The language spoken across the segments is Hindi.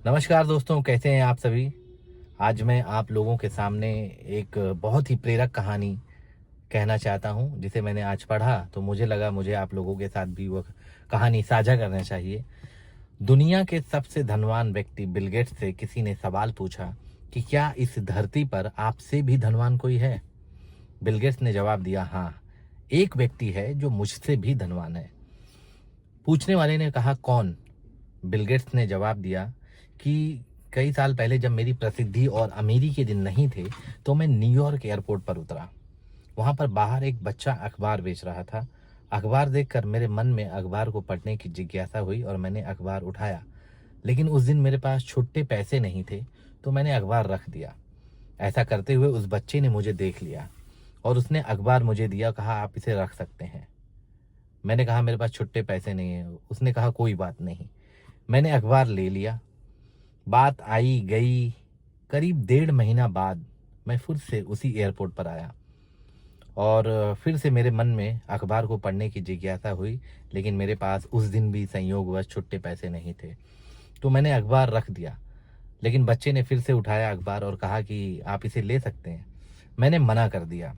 नमस्कार दोस्तों, कैसे हैं आप सभी। आज मैं आप लोगों के सामने एक बहुत ही प्रेरक कहानी कहना चाहता हूं, जिसे मैंने आज पढ़ा तो मुझे लगा मुझे आप लोगों के साथ भी वो कहानी साझा करना चाहिए। दुनिया के सबसे धनवान व्यक्ति बिल गेट्स से किसी ने सवाल पूछा कि क्या इस धरती पर आपसे भी धनवान कोई है। बिल गेट्स ने जवाब दिया, हाँ, एक व्यक्ति है जो मुझसे भी धनवान है। पूछने वाले ने कहा, कौन। बिल गेट्स ने जवाब दिया कि कई साल पहले जब मेरी प्रसिद्धि और अमीरी के दिन नहीं थे, तो मैं न्यूयॉर्क एयरपोर्ट पर उतरा। वहां पर बाहर एक बच्चा अखबार बेच रहा था। अखबार देखकर मेरे मन में अखबार को पढ़ने की जिज्ञासा हुई और मैंने अखबार उठाया। लेकिन उस दिन मेरे पास छुट्टे पैसे नहीं थे, तो मैंने अखबार रख दिया। ऐसा करते हुए उस बच्चे ने मुझे देख लिया और उसने अखबार मुझे दिया, कहा आप इसे रख सकते हैं। मैंने कहा मेरे पास छुट्टे पैसे नहीं है। उसने कहा कोई बात नहीं। मैंने अखबार ले लिया। बात आई गई। करीब 1.5 महीना बाद मैं फिर से उसी एयरपोर्ट पर आया और फिर से मेरे मन में अखबार को पढ़ने की जिज्ञासा हुई। लेकिन मेरे पास उस दिन भी संयोगवश छुट्टे पैसे नहीं थे, तो मैंने अखबार रख दिया। लेकिन बच्चे ने फिर से उठाया अखबार और कहा कि आप इसे ले सकते हैं। मैंने मना कर दिया।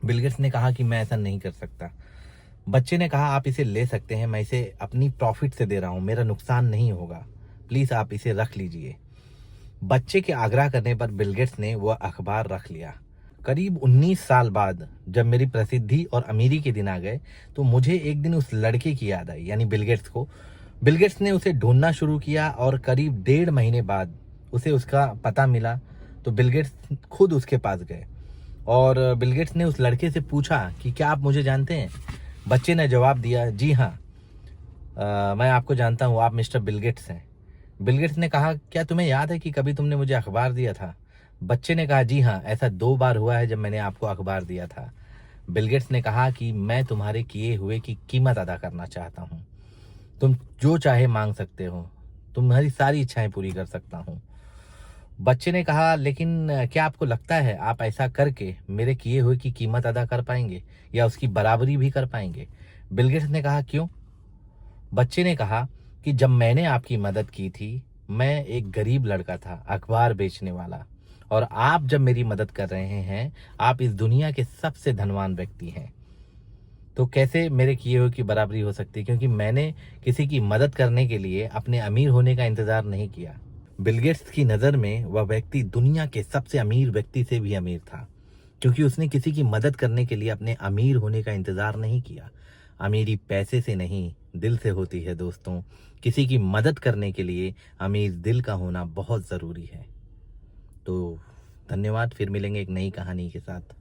बिल गेट्स ने कहा कि मैं ऐसा नहीं कर सकता। बच्चे ने कहा आप इसे ले सकते हैं, मैं इसे अपनी प्रॉफिट से दे रहा हूं, मेरा नुकसान नहीं होगा, प्लीज आप इसे रख लीजिए। बच्चे के आग्रह करने पर बिल गेट्स ने वह अखबार रख लिया। करीब 19 साल बाद जब मेरी प्रसिद्धि और अमीरी के दिन आ गए, तो मुझे एक दिन उस लड़के की याद आई, यानी बिल गेट्स को। बिल गेट्स ने उसे ढूंढना शुरू किया और करीब 1.5 महीने बाद उसे उसका पता मिला। तो बिल गेट्स खुद उसके पास गए और बिल गेट्स ने उस लड़के से पूछा कि क्या आप मुझे जानते हैं। बच्चे ने जवाब दिया, जी हाँ, मैं आपको जानता हूँ, आप मिस्टर बिल गेट्स हैं। बिल गेट्स ने कहा, क्या तुम्हें याद है कि कभी तुमने मुझे अखबार दिया था। बच्चे ने कहा, जी हाँ, ऐसा 2 बार हुआ है जब मैंने आपको अखबार दिया था। बिल गेट्स ने कहा कि मैं तुम्हारे किए हुए की कीमत अदा करना चाहता हूँ। तुम जो चाहे मांग सकते हो, तुम्हारी सारी इच्छाएं पूरी कर सकता हूँ। बच्चे ने कहा, लेकिन क्या आपको लगता है आप ऐसा करके मेरे किए हुए की कीमत अदा कर पाएंगे या उसकी बराबरी भी कर पाएंगे। बिल गेट्स ने कहा, क्यों। बच्चे ने कहा कि जब मैंने आपकी मदद की थी, मैं एक गरीब लड़का था, अखबार बेचने वाला, और आप जब मेरी मदद कर रहे हैं, आप इस दुनिया के सबसे धनवान व्यक्ति हैं। तो कैसे मेरे किए हुए की बराबरी हो सकती है, क्योंकि मैंने किसी की मदद करने के लिए अपने अमीर होने का इंतजार नहीं किया। बिल गेट्स की नज़र में वह व्यक्ति दुनिया के सबसे अमीर व्यक्ति से भी अमीर था, क्योंकि उसने किसी की मदद करने के लिए अपने अमीर होने का इंतजार नहीं किया। अमीरी पैसे से नहीं, दिल से होती है दोस्तों। किसी की मदद करने के लिए अमीर दिल का होना बहुत ज़रूरी है। तो धन्यवाद, फिर मिलेंगे एक नई कहानी के साथ।